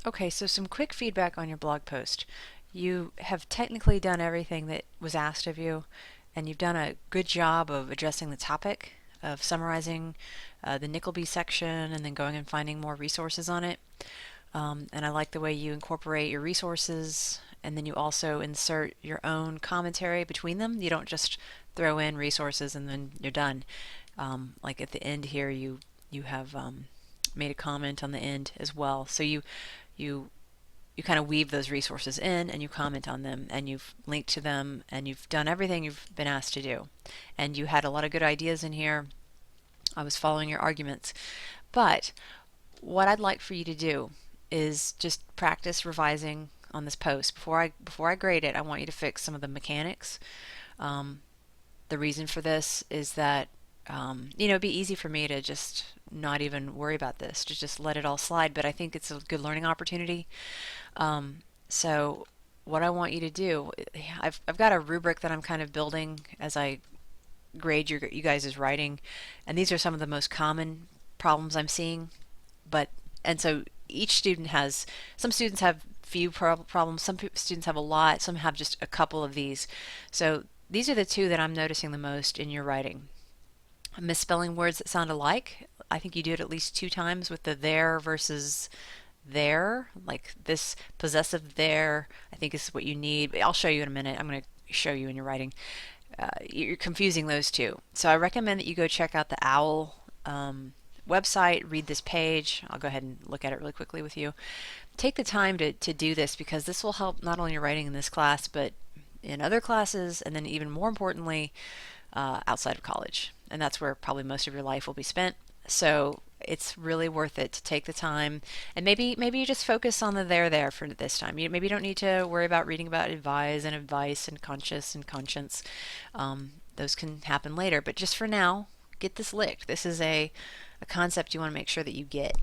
Okay, so some quick feedback on your blog post. You have technically done everything that was asked of you, and you've done a good job of addressing the topic, of summarizing the Nickleby section and then going and finding more resources on it. And I like the way you incorporate your resources and then you also insert your own commentary between them. You don't just throw in resources and then you're done. Like at the end here, you have made a comment on the end as well. So you you kind of weave those resources in and you comment on them and you've linked to them and you've done everything you've been asked to do. And you had a lot of good ideas in here. I was following your arguments. But what I'd like for you to do is just practice revising on this post. Before I grade it, I want you to fix some of the mechanics. Um, the reason for this is that it'd be easy for me to just not even worry about this, to just let it all slide. But I think it's a good learning opportunity. So what I want you to do, I've got a rubric that I'm kind of building as I grade you guys' writing, and these are some of the most common problems I'm seeing. But and so each student has, some students have few problems, some students have a lot, some have just a couple of these. So these are the two that I'm noticing the most in your writing. Misspelling words that sound alike. I think you do it at least two times with the there versus there, like this possessive there, I think is what you need. I'll show you in a minute. I'm going to show you in your writing. You're confusing those two. So I recommend that you go check out the OWL website, read this page. I'll go ahead and look at it really quickly with you. Take the time to do this because this will help not only your writing in this class, but in other classes, and then even more importantly, outside of college. And that's where probably most of your life will be spent. So it's really worth it to take the time, and maybe you just focus on the there for this time. Maybe you don't need to worry about reading about advise and advice and conscious and conscience. Those can happen later, but just for now, get this licked. This is a concept you want to make sure that you get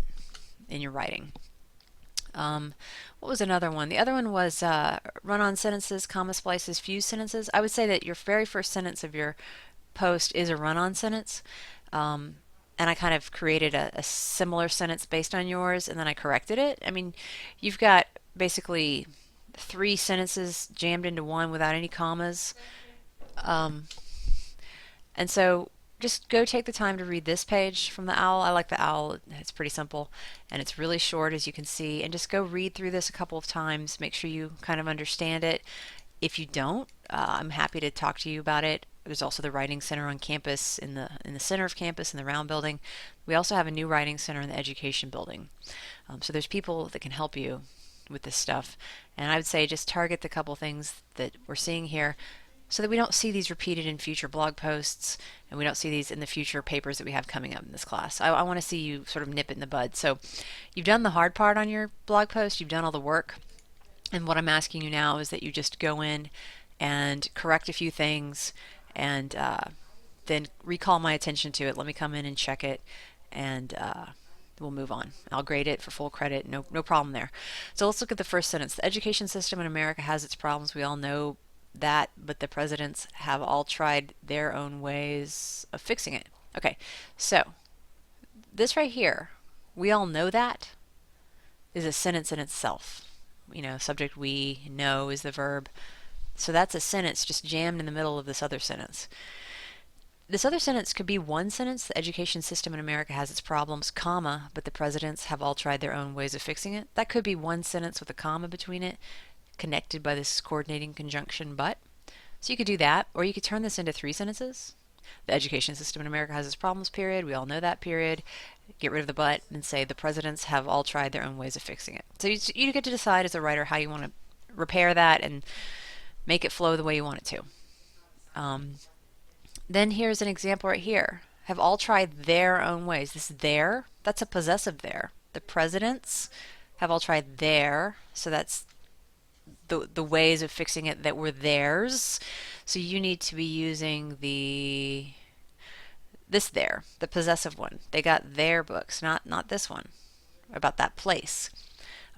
in your writing. What was another one? The other one was run-on sentences, comma splices, fuse sentences. I would say that your very first sentence of your post is a run-on sentence. And I kind of created a similar sentence based on yours, and then I corrected it. I mean, you've got basically three sentences jammed into one without any commas. Um, and so just go take the time to read this page from the OWL. I like the OWL. It's pretty simple and it's really short, as you can see. And just go read through this a couple of times. Make sure you kind of understand it. If you don't, I'm happy to talk to you about it. There's also the Writing Center on campus, in the center of campus in the round building. We also have a new Writing Center in the education building. So there's people that can help you with this stuff. And I would say just target the couple things that we're seeing here so that we don't see these repeated in future blog posts and we don't see these in the future papers that we have coming up in this class. I want to see you sort of nip it in the bud. So you've done the hard part on your blog post. You've done all the work. And what I'm asking you now is that you just go in and correct a few things and then recall my attention to it. Let me come in and check it, and we'll move on. I'll grade it for full credit. No problem there. So let's look at the first sentence. The education system in America has its problems. We all know that, but the presidents have all tried their own ways of fixing it. Okay, so this right here, we all know that, is a sentence in itself. Subject we, know is the verb. So that's a sentence just jammed in the middle of this other sentence. This other sentence could be one sentence. The education system in America has its problems, comma, but the presidents have all tried their own ways of fixing it. That could be one sentence with a comma between it, connected by this coordinating conjunction but. So you could do that, or you could turn this into three sentences. The education system in America has its problems, period. We all know that, period. Get rid of the but and say the presidents have all tried their own ways of fixing it. So you get to decide as a writer how you want to repair that and make it flow the way you want it to. Then here's an example right here. Have all tried their own ways. This there, that's a possessive there. The presidents have all tried their, so that's the ways of fixing it that were theirs. So you need to be using this there, the possessive one. They got their books, not this one, about that place.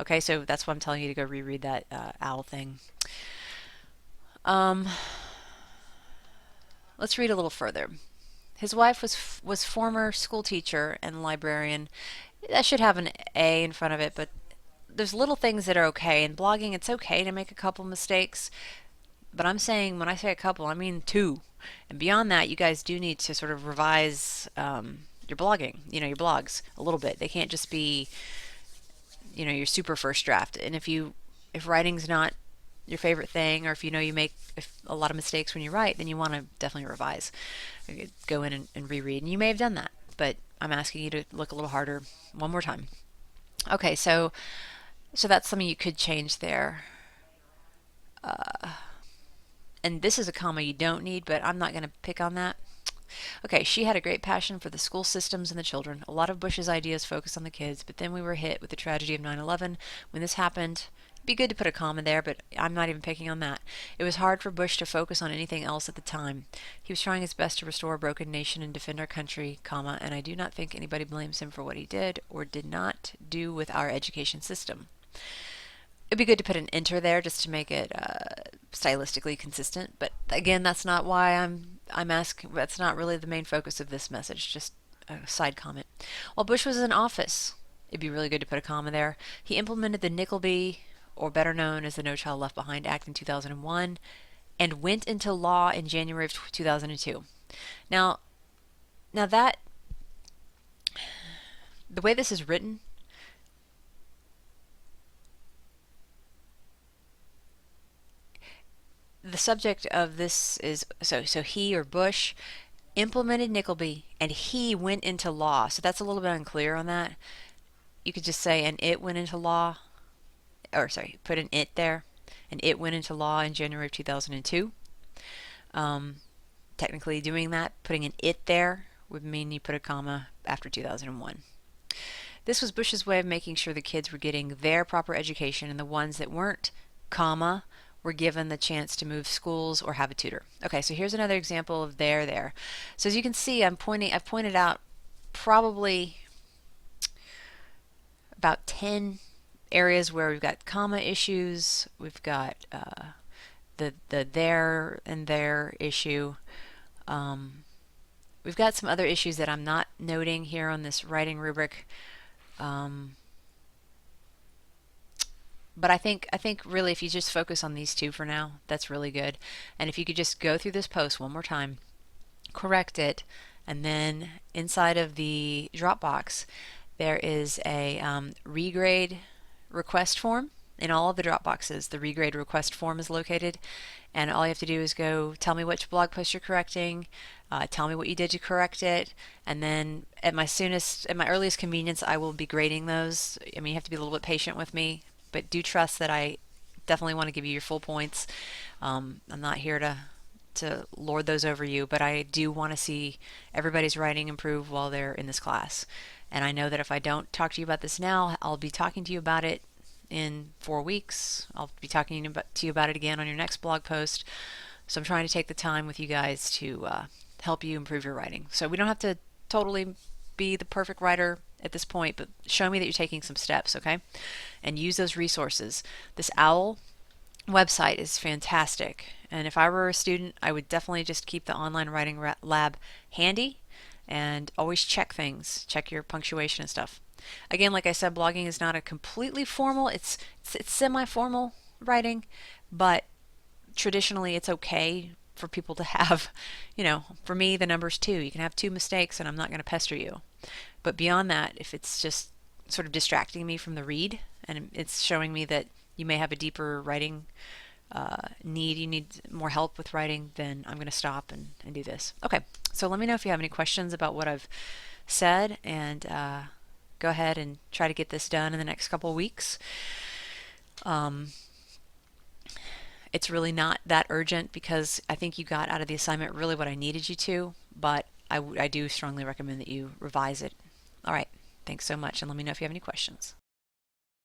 Okay, so that's why I'm telling you to go reread that OWL thing. Let's read a little further. His wife was former school teacher and librarian. That should have an A in front of it, but there's little things that are okay. In blogging, it's okay to make a couple mistakes, but I'm saying when I say a couple, I mean two. And beyond that, you guys do need to sort of revise your blogging, your blogs a little bit. They can't just be, your super first draft. And if writing's not your favorite thing, or if you make a lot of mistakes when you write, then you want to definitely revise. Go in and reread. And you may have done that, but I'm asking you to look a little harder one more time. Okay, so that's something you could change there. And this is a comma you don't need, but I'm not going to pick on that. Okay, she had a great passion for the school systems and the children. A lot of Bush's ideas focused on the kids, but then we were hit with the tragedy of 9/11. When this happened, it'd be good to put a comma there, but I'm not even picking on that. It was hard for Bush to focus on anything else at the time. He was trying his best to restore a broken nation and defend our country, comma, and I do not think anybody blames him for what he did or did not do with our education system. It'd be good to put an enter there just to make it stylistically consistent. But again, that's not why I'm asking. That's not really the main focus of this message. Just a side comment. While Bush was in office, it'd be really good to put a comma there. He implemented the Nickleby, or better known as the No Child Left Behind Act, in 2001, and went into law in January of 2002. Now that the way this is written, the subject of this is so he, or Bush, implemented Nickleby and he went into law. So that's a little bit unclear on that. You could just say and it went into law, or sorry, put an it there, and it went into law in January of 2002. Technically doing that, putting an it there, would mean you put a comma after 2001. This was Bush's way of making sure the kids were getting their proper education, and the ones that weren't, comma, were given the chance to move schools or have a tutor. Okay, so here's another example of there. So as you can see, I've pointed out probably about 10 areas where we've got comma issues. We've got the there and there issue. We've got some other issues that I'm not noting here on this writing rubric. But I think really if you just focus on these two for now, that's really good. And if you could just go through this post one more time, correct it, and then inside of the Dropbox there is a regrade request form. In all of the Dropboxes, the regrade request form is located, and all you have to do is go tell me which blog post you're correcting, tell me what you did to correct it, and then at my earliest convenience, I will be grading those. I mean, you have to be a little bit patient with me, but do trust that I definitely want to give you your full points. I'm not here to lord those over you, but I do want to see everybody's writing improve while they're in this class. And I know that if I don't talk to you about this now, I'll be talking to you about it in 4 weeks. I'll be talking to you about it again on your next blog post. So I'm trying to take the time with you guys to help you improve your writing. So we don't have to totally be the perfect writer at this point, but show me that you're taking some steps, okay? And use those resources. This OWL website is fantastic, and if I were a student, I would definitely just keep the online writing lab handy and always check things, check your punctuation and stuff. Again, like I said, blogging is not a completely formal, it's semi-formal writing, but traditionally it's okay for people to have, for me the number's 2. You can have 2 mistakes and I'm not going to pester you. But beyond that, if it's just sort of distracting me from the read and it's showing me that you may have a deeper writing need, you need more help with writing, then I'm going to stop and do this. Okay, so let me know if you have any questions about what I've said, and go ahead and try to get this done in the next couple of weeks. It's really not that urgent because I think you got out of the assignment really what I needed you to, but I do strongly recommend that you revise it. All right, thanks so much, and let me know if you have any questions.